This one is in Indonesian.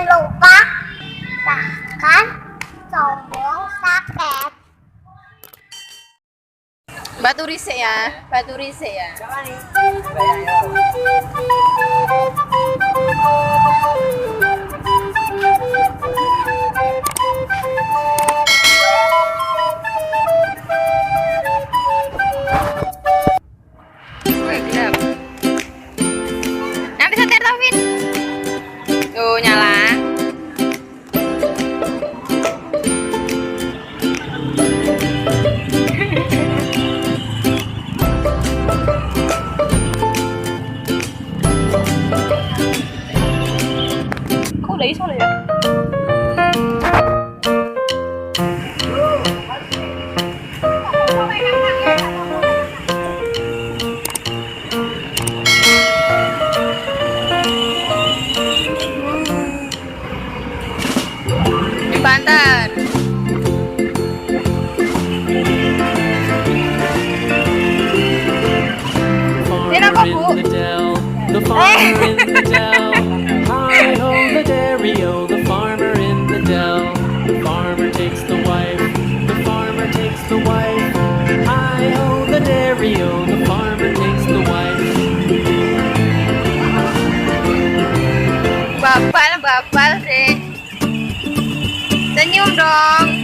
lupa tekan tombol subscribe. Batu risik ya, batu risik ya. Wih, gelap. Nanti setir Ghavin. Tuh nyala. Kok udah iso ya? Di Banten. Ini apa, Bu? The farmer in the dell. Hi ho the dairy-o, the farmer in the dell. The farmer takes the wife, the farmer takes the wife. Hi ho the dairy-o, the farmer takes the wife. Bapal sih. Senyum dong.